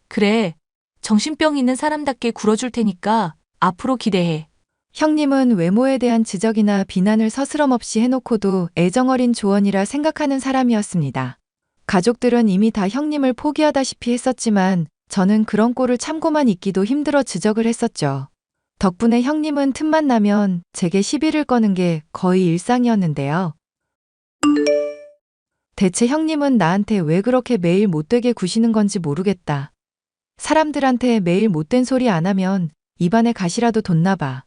그래. 정신병 있는 사람답게 굴어줄 테니까 앞으로 기대해. 형님은 외모에 대한 지적이나 비난을 서스럼 없이 해놓고도 애정어린 조언이라 생각하는 사람이었습니다. 가족들은 이미 다 형님을 포기하다시피 했었지만 저는 그런 꼴을 참고만 있기도 힘들어 지적을 했었죠. 덕분에 형님은 틈만 나면 제게 시비를 거는 게 거의 일상이었는데요. 대체 형님은 나한테 왜 그렇게 매일 못되게 구시는 건지 모르겠다. 사람들한테 매일 못된 소리 안 하면 입안에 가시라도 돋나 봐.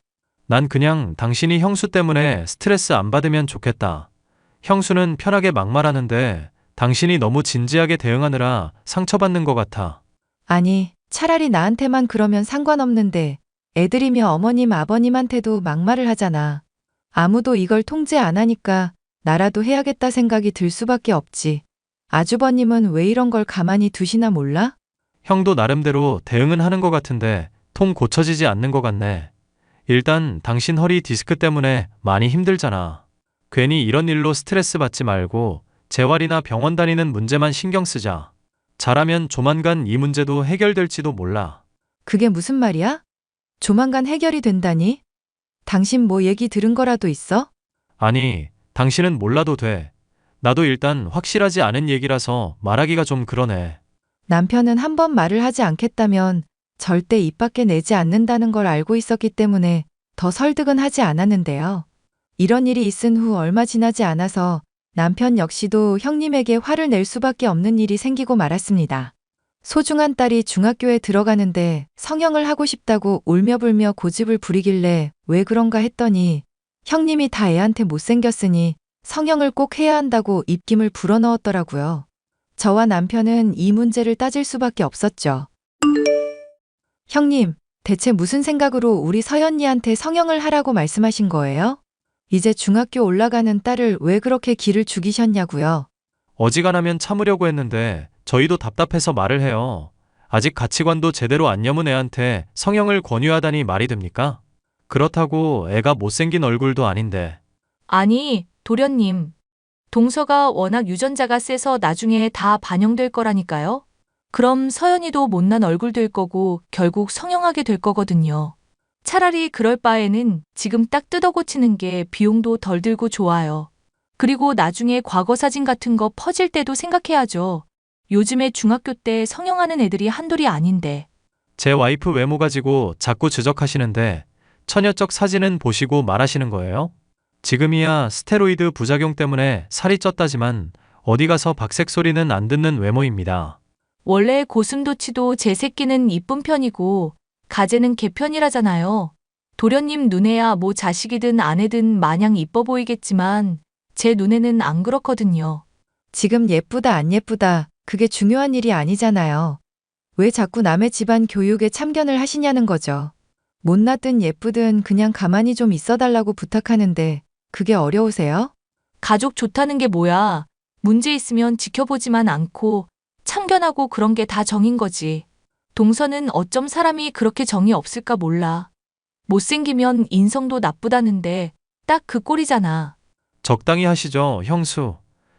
난 그냥 당신이 형수 때문에 스트레스 안 받으면 좋겠다. 형수는 편하게 막말하는데 당신이 너무 진지하게 대응하느라 상처받는 것 같아. 아니, 차라리 나한테만 그러면 상관없는데 애들이며 어머님 아버님한테도 막말을 하잖아. 아무도 이걸 통제 안 하니까 나라도 해야겠다 생각이 들 수밖에 없지. 아주버님은 왜 이런 걸 가만히 두시나 몰라? 형도 나름대로 대응은 하는 것 같은데 통 고쳐지지 않는 것 같네. 일단 당신 허리 디스크 때문에 많이 힘들잖아. 괜히 이런 일로 스트레스 받지 말고 재활이나 병원 다니는 문제만 신경 쓰자. 잘하면 조만간 이 문제도 해결될지도 몰라. 그게 무슨 말이야? 조만간 해결이 된다니? 당신 뭐 얘기 들은 거라도 있어? 아니, 당신은 몰라도 돼. 나도 일단 확실하지 않은 얘기라서 말하기가 좀 그러네. 남편은 한 번 말을 하지 않겠다면 절대 입 밖에 내지 않는다는 걸 알고 있었기 때문에 더 설득은 하지 않았는데요. 이런 일이 있은 후 얼마 지나지 않아서 남편 역시도 형님에게 화를 낼 수밖에 없는 일이 생기고 말았습니다. 소중한 딸이 중학교에 들어가는데 성형을 하고 싶다고 울며불며 고집을 부리길래 왜 그런가 했더니 형님이 다 애한테 못생겼으니 성형을 꼭 해야 한다고 입김을 불어넣었더라고요. 저와 남편은 이 문제를 따질 수밖에 없었죠. 형님, 대체 무슨 생각으로 우리 서연이한테 성형을 하라고 말씀하신 거예요? 이제 중학교 올라가는 딸을 왜 그렇게 기를 죽이셨냐고요? 어지간하면 참으려고 했는데 저희도 답답해서 말을 해요. 아직 가치관도 제대로 안 여문 애한테 성형을 권유하다니 말이 됩니까? 그렇다고 애가 못생긴 얼굴도 아닌데. 아니, 도련님. 동서가 워낙 유전자가 세서 나중에 다 반영될 거라니까요. 그럼 서연이도 못난 얼굴 될 거고 결국 성형하게 될 거거든요. 차라리 그럴 바에는 지금 딱 뜯어 고치는 게 비용도 덜 들고 좋아요. 그리고 나중에 과거 사진 같은 거 퍼질 때도 생각해야죠. 요즘에 중학교 때 성형하는 애들이 한둘이 아닌데. 제 와이프 외모 가지고 자꾸 지적하시는데 처녀적 사진은 보시고 말하시는 거예요? 지금이야 스테로이드 부작용 때문에 살이 쪘다지만 어디 가서 박색 소리는 안 듣는 외모입니다. 원래 고슴도치도 제 새끼는 이쁜 편이고 가재는 개 편이라잖아요. 도련님 눈에야 뭐 자식이든 아내든 마냥 이뻐 보이겠지만 제 눈에는 안 그렇거든요. 지금 예쁘다 안 예쁘다 그게 중요한 일이 아니잖아요. 왜 자꾸 남의 집안 교육에 참견을 하시냐는 거죠. 못나든 예쁘든 그냥 가만히 좀 있어달라고 부탁하는데 그게 어려우세요? 가족 좋다는 게 뭐야. 문제 있으면 지켜보지만 않고 참견하고 그런 게 다 정인 거지. 동서는 어쩜 사람이 그렇게 정이 없을까 몰라. 못생기면 인성도 나쁘다는데 딱 그 꼴이잖아. 적당히 하시죠, 형수.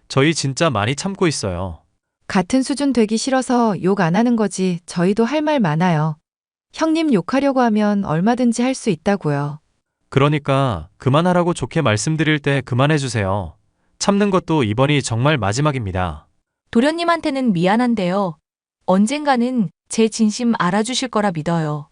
저희 진짜 많이 참고 있어요. 같은 수준 되기 싫어서 욕 안 하는 거지 저희도 할 말 많아요. 형님 욕하려고 하면 얼마든지 할 수 있다고요. 그러니까 그만하라고 좋게 말씀드릴 때 그만해주세요. 참는 것도 이번이 정말 마지막입니다. 도련님한테는 미안한데요. 언젠가는 제 진심 알아주실 거라 믿어요.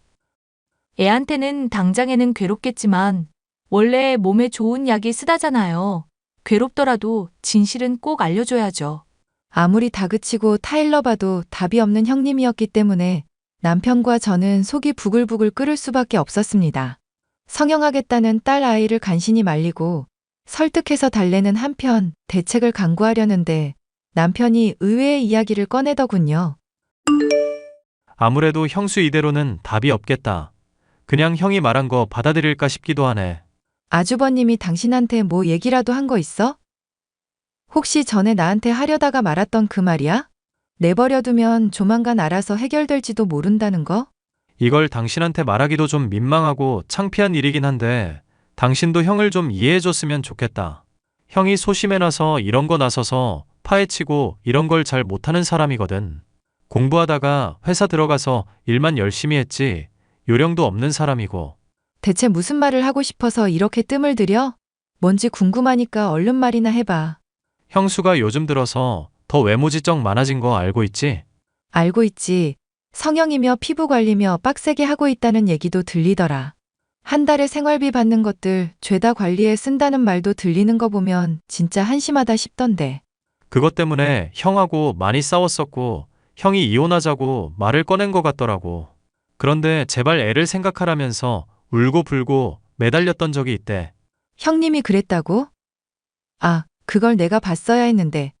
애한테는 당장에는 괴롭겠지만 원래 몸에 좋은 약이 쓰다잖아요. 괴롭더라도 진실은 꼭 알려줘야죠. 아무리 다그치고 타일러 봐도 답이 없는 형님이었기 때문에 남편과 저는 속이 부글부글 끓을 수밖에 없었습니다. 성형하겠다는 딸 아이를 간신히 말리고 설득해서 달래는 한편 대책을 강구하려는데 남편이 의외의 이야기를 꺼내더군요. 아무래도 형수 이대로는 답이 없겠다. 그냥 형이 말한 거 받아들일까 싶기도 하네. 아주버님이 당신한테 뭐 얘기라도 한 거 있어? 혹시 전에 나한테 하려다가 말았던 그 말이야? 내버려두면 조만간 알아서 해결될지도 모른다는 거? 이걸 당신한테 말하기도 좀 민망하고 창피한 일이긴 한데 당신도 형을 좀 이해해줬으면 좋겠다. 형이 소심해놔서 이런 거 나서서 파헤치고 이런 걸 잘 못하는 사람이거든. 공부하다가 회사 들어가서 일만 열심히 했지 요령도 없는 사람이고. 대체 무슨 말을 하고 싶어서 이렇게 뜸을 들여? 뭔지 궁금하니까 얼른 말이나 해봐. 형수가 요즘 들어서 더 외모 지적 많아진 거 알고 있지? 알고 있지. 성형이며 피부 관리며 빡세게 하고 있다는 얘기도 들리더라. 한 달에 생활비 받는 것들 죄다 관리에 쓴다는 말도 들리는 거 보면 진짜 한심하다 싶던데. 그것 때문에 형하고 많이 싸웠었고 형이 이혼하자고 말을 꺼낸 것 같더라고. 그런데 제발 애를 생각하라면서 울고불고 매달렸던 적이 있대. 형님이 그랬다고? 아, 그걸 내가 봤어야 했는데.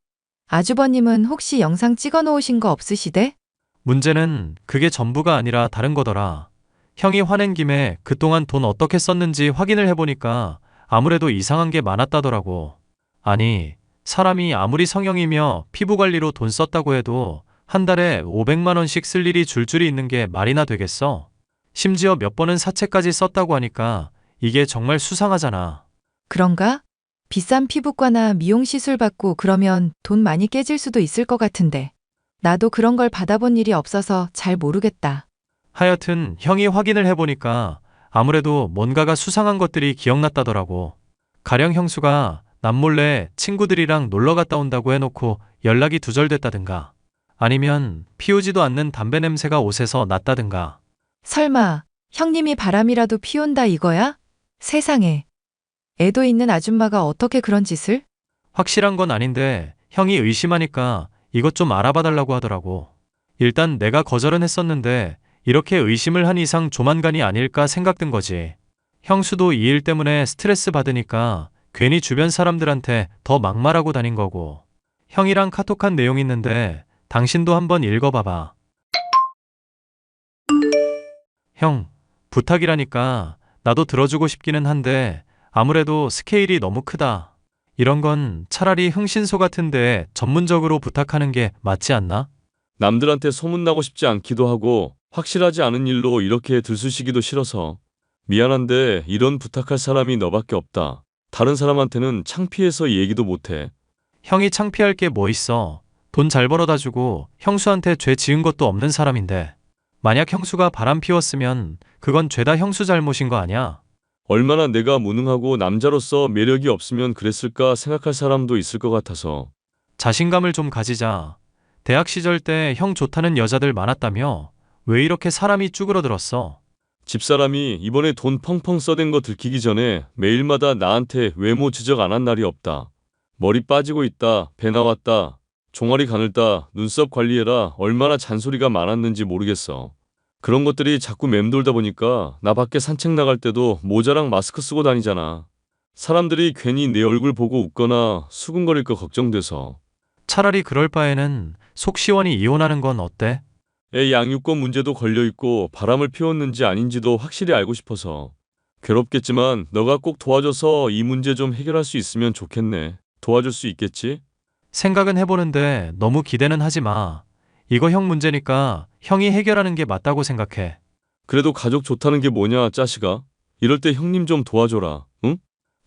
아주버님은 혹시 영상 찍어 놓으신 거 없으시대? 문제는 그게 전부가 아니라 다른 거더라. 형이 화낸 김에 그동안 돈 어떻게 썼는지 확인을 해보니까 아무래도 이상한 게 많았다더라고. 아니, 사람이 아무리 성형이며 피부 관리로 돈 썼다고 해도 한 달에 500만 원씩 쓸 일이 줄줄이 있는 게 말이나 되겠어? 심지어 몇 번은 사채까지 썼다고 하니까 이게 정말 수상하잖아. 그런가? 비싼 피부과나 미용 시술 받고 그러면 돈 많이 깨질 수도 있을 것 같은데. 나도 그런 걸 받아본 일이 없어서 잘 모르겠다. 하여튼 형이 확인을 해보니까 아무래도 뭔가가 수상한 것들이 기억났다더라고. 가령 형수가 남몰래 친구들이랑 놀러 갔다 온다고 해놓고 연락이 두절됐다든가, 아니면 피우지도 않는 담배 냄새가 옷에서 났다든가. 설마 형님이 바람이라도 피운다 이거야? 세상에. 애도 있는 아줌마가 어떻게 그런 짓을? 확실한 건 아닌데 형이 의심하니까 이것 좀 알아봐달라고 하더라고. 일단 내가 거절은 했었는데 이렇게 의심을 한 이상 조만간이 아닐까 생각된 거지. 형수도 이 일 때문에 스트레스 받으니까 괜히 주변 사람들한테 더 막말하고 다닌 거고. 형이랑 카톡한 내용 있는데 당신도 한번 읽어봐봐. 형, 부탁이라니까 나도 들어주고 싶기는 한데 아무래도 스케일이 너무 크다. 이런 건 차라리 흥신소 같은데 전문적으로 부탁하는 게 맞지 않나? 남들한테 소문나고 싶지 않기도 하고 확실하지 않은 일로 이렇게 들쑤시기도 싫어서. 미안한데 이런 부탁할 사람이 너밖에 없다. 다른 사람한테는 창피해서 얘기도 못해. 형이 창피할 게 뭐 있어. 돈 잘 벌어다 주고 형수한테 죄 지은 것도 없는 사람인데. 만약 형수가 바람 피웠으면 그건 죄다 형수 잘못인 거 아니야? 얼마나 내가 무능하고 남자로서 매력이 없으면 그랬을까 생각할 사람도 있을 것 같아서. 자신감을 좀 가지자. 대학 시절 때 형 좋다는 여자들 많았다며? 왜 이렇게 사람이 쭈그러들었어? 집사람이 이번에 돈 펑펑 써댄 거 들키기 전에 매일마다 나한테 외모 지적 안 한 날이 없다. 머리 빠지고 있다, 배 나왔다, 종아리 가늘다, 눈썹 관리해라, 얼마나 잔소리가 많았는지 모르겠어. 그런 것들이 자꾸 맴돌다 보니까 나 밖에 산책 나갈 때도 모자랑 마스크 쓰고 다니잖아. 사람들이 괜히 내 얼굴 보고 웃거나 수근거릴 거 걱정돼서. 차라리 그럴 바에는 속 시원히 이혼하는 건 어때? 애 양육권 문제도 걸려있고 바람을 피웠는지 아닌지도 확실히 알고 싶어서. 괴롭겠지만 너가 꼭 도와줘서 이 문제 좀 해결할 수 있으면 좋겠네. 도와줄 수 있겠지? 생각은 해보는데 너무 기대는 하지 마. 이거 형 문제니까 형이 해결하는 게 맞다고 생각해. 그래도 가족 좋다는 게 뭐냐, 짜식아? 이럴 때 형님 좀 도와줘라, 응?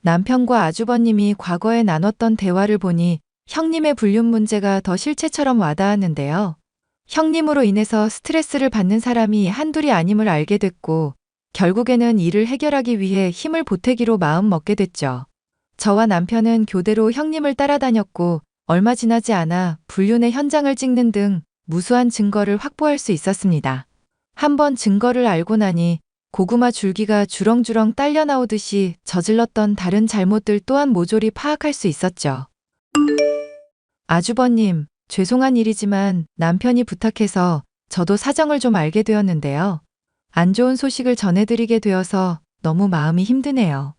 남편과 아주버님이 과거에 나눴던 대화를 보니 형님의 불륜 문제가 더 실체처럼 와닿았는데요. 형님으로 인해서 스트레스를 받는 사람이 한둘이 아님을 알게 됐고 결국에는 이를 해결하기 위해 힘을 보태기로 마음 먹게 됐죠. 저와 남편은 교대로 형님을 따라다녔고 얼마 지나지 않아 불륜의 현장을 찍는 등 무수한 증거를 확보할 수 있었습니다. 한번 증거를 알고 나니 고구마 줄기가 주렁주렁 딸려 나오듯이 저질렀던 다른 잘못들 또한 모조리 파악할 수 있었죠. 아주버님, 죄송한 일이지만 남편이 부탁해서 저도 사정을 좀 알게 되었는데요. 안 좋은 소식을 전해드리게 되어서 너무 마음이 힘드네요.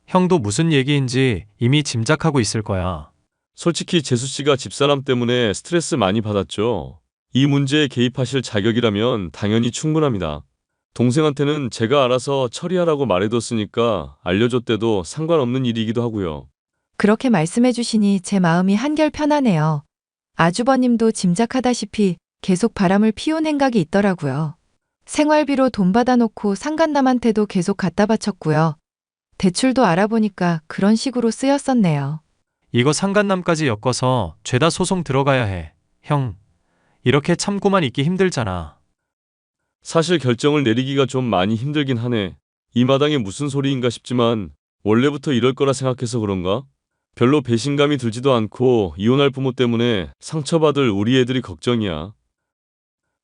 형도 무슨 얘기인지 이미 짐작하고 있을 거야. 솔직히 재수 씨가 집사람 때문에 스트레스 많이 받았죠. 이 문제에 개입하실 자격이라면 당연히 충분합니다. 동생한테는 제가 알아서 처리하라고 말해뒀으니까 알려줬대도 상관없는 일이기도 하고요. 그렇게 말씀해 주시니 제 마음이 한결 편하네요. 아주버님도 짐작하다시피 계속 바람을 피운 행각이 있더라고요. 생활비로 돈 받아놓고 상간남한테도 계속 갖다 바쳤고요. 대출도 알아보니까 그런 식으로 쓰였었네요. 이거 상간남까지 엮어서 죄다 소송 들어가야 해. 형, 이렇게 참고만 있기 힘들잖아. 사실 결정을 내리기가 좀 많이 힘들긴 하네. 이 마당에 무슨 소리인가 싶지만 원래부터 이럴 거라 생각해서 그런가? 별로 배신감이 들지도 않고 이혼할 부모 때문에 상처받을 우리 애들이 걱정이야.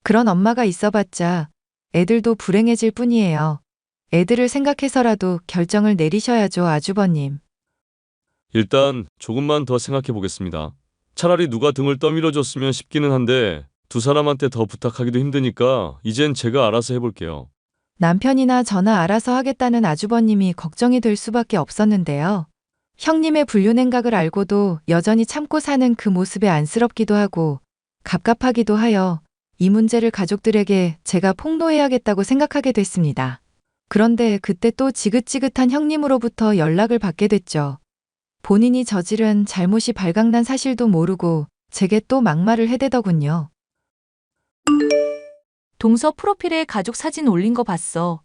그런 엄마가 있어봤자 애들도 불행해질 뿐이에요. 애들을 생각해서라도 결정을 내리셔야죠, 아주버님. 일단 조금만 더 생각해 보겠습니다. 차라리 누가 등을 떠밀어줬으면 싶기는 한데 두 사람한테 더 부탁하기도 힘드니까 이젠 제가 알아서 해볼게요. 남편이나 저나 알아서 하겠다는 아주버님이 걱정이 될 수밖에 없었는데요. 형님의 불륜 행각을 알고도 여전히 참고 사는 그 모습에 안쓰럽기도 하고 갑갑하기도 하여 이 문제를 가족들에게 제가 폭로해야겠다고 생각하게 됐습니다. 그런데 그때 또 지긋지긋한 형님으로부터 연락을 받게 됐죠. 본인이 저지른 잘못이 발각난 사실도 모르고 제게 또 막말을 해대더군요. 동서 프로필에 가족 사진 올린 거 봤어.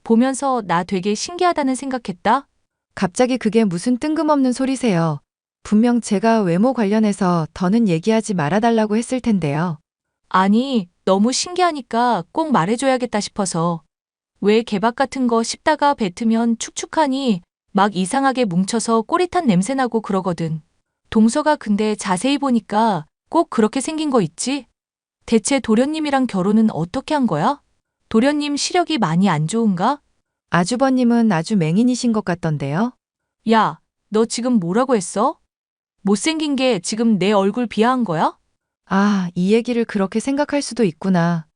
보면서 나 되게 신기하다는 생각했다. 갑자기 그게 무슨 뜬금없는 소리세요. 분명 제가 외모 관련해서 더는 얘기하지 말아달라고 했을 텐데요. 아니, 너무 신기하니까 꼭 말해줘야겠다 싶어서. 왜 개밥 같은 거 씹다가 뱉으면 축축하니 막 이상하게 뭉쳐서 꼬릿한 냄새 나고 그러거든. 동서가 근데 자세히 보니까 꼭 그렇게 생긴 거 있지? 대체 도련님이랑 결혼은 어떻게 한 거야? 도련님 시력이 많이 안 좋은가? 아주버님은 아주 맹인이신 것 같던데요. 야, 너 지금 뭐라고 했어? 못생긴 게 지금 내 얼굴 비하한 거야? 아, 이 얘기를 그렇게 생각할 수도 있구나.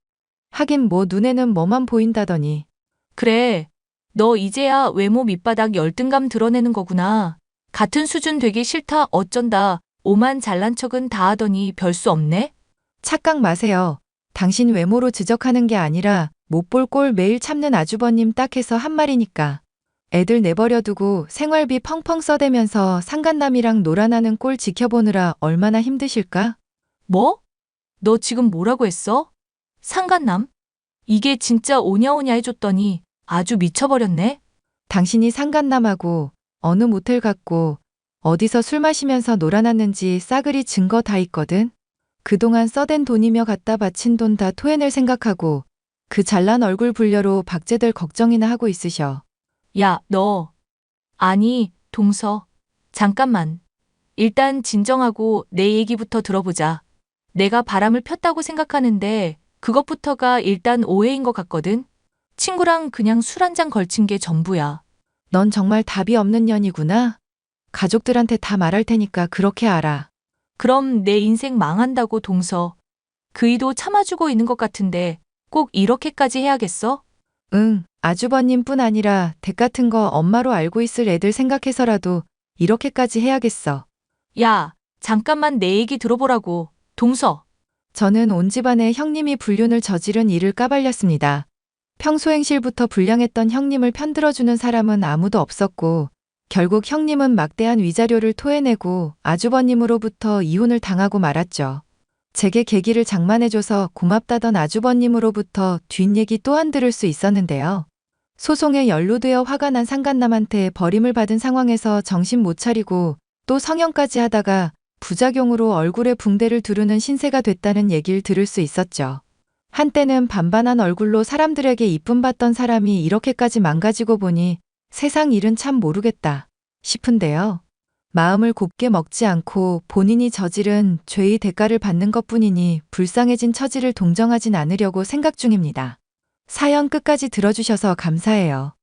하긴 뭐 눈에는 뭐만 보인다더니. 그래, 너 이제야 외모 밑바닥 열등감 드러내는 거구나. 같은 수준 되기 싫다 어쩐다. 오만 잘난 척은 다 하더니 별 수 없네? 착각 마세요. 당신 외모로 지적하는 게 아니라 못 볼 꼴 매일 참는 아주버님 딱 해서 한 말이니까. 애들 내버려두고 생활비 펑펑 써대면서 상간남이랑 놀아나는 꼴 지켜보느라 얼마나 힘드실까? 뭐? 너 지금 뭐라고 했어? 상간남? 이게 진짜 오냐오냐 해줬더니 아주 미쳐버렸네? 당신이 상간남하고 어느 모텔 갔고 어디서 술 마시면서 놀아났는지 싸그리 증거 다 있거든. 그동안 써댄 돈이며 갖다 바친 돈 다 토해낼 생각하고 그 잘난 얼굴 불려로 박제될 걱정이나 하고 있으셔. 야, 너. 아니, 동서. 잠깐만. 일단 진정하고 내 얘기부터 들어보자. 내가 바람을 폈다고 생각하는데 그것부터가 일단 오해인 것 같거든. 친구랑 그냥 술 한 잔 걸친 게 전부야. 넌 정말 답이 없는 년이구나. 가족들한테 다 말할 테니까 그렇게 알아. 그럼 내 인생 망한다고 동서. 그 이도 참아주고 있는 것 같은데 꼭 이렇게까지 해야겠어? 응, 아주버님뿐 아니라 댁 같은 거 엄마로 알고 있을 애들 생각해서라도 이렇게까지 해야겠어. 야, 잠깐만 내 얘기 들어보라고. 동서. 저는 온 집안에 형님이 불륜을 저지른 일을 까발렸습니다. 평소 행실부터 불량했던 형님을 편들어주는 사람은 아무도 없었고 결국 형님은 막대한 위자료를 토해내고 아주버님으로부터 이혼을 당하고 말았죠. 제게 계기를 장만해줘서 고맙다던 아주버님으로부터 뒷얘기 또한 들을 수 있었는데요. 소송에 연루되어 화가 난 상간남한테 버림을 받은 상황에서 정신 못 차리고 또 성형까지 하다가 부작용으로 얼굴에 붕대를 두르는 신세가 됐다는 얘기를 들을 수 있었죠. 한때는 반반한 얼굴로 사람들에게 이쁨 받던 사람이 이렇게까지 망가지고 보니 세상 일은 참 모르겠다 싶은데요. 마음을 곱게 먹지 않고 본인이 저지른 죄의 대가를 받는 것뿐이니 불쌍해진 처지를 동정하진 않으려고 생각 중입니다. 사연 끝까지 들어주셔서 감사해요.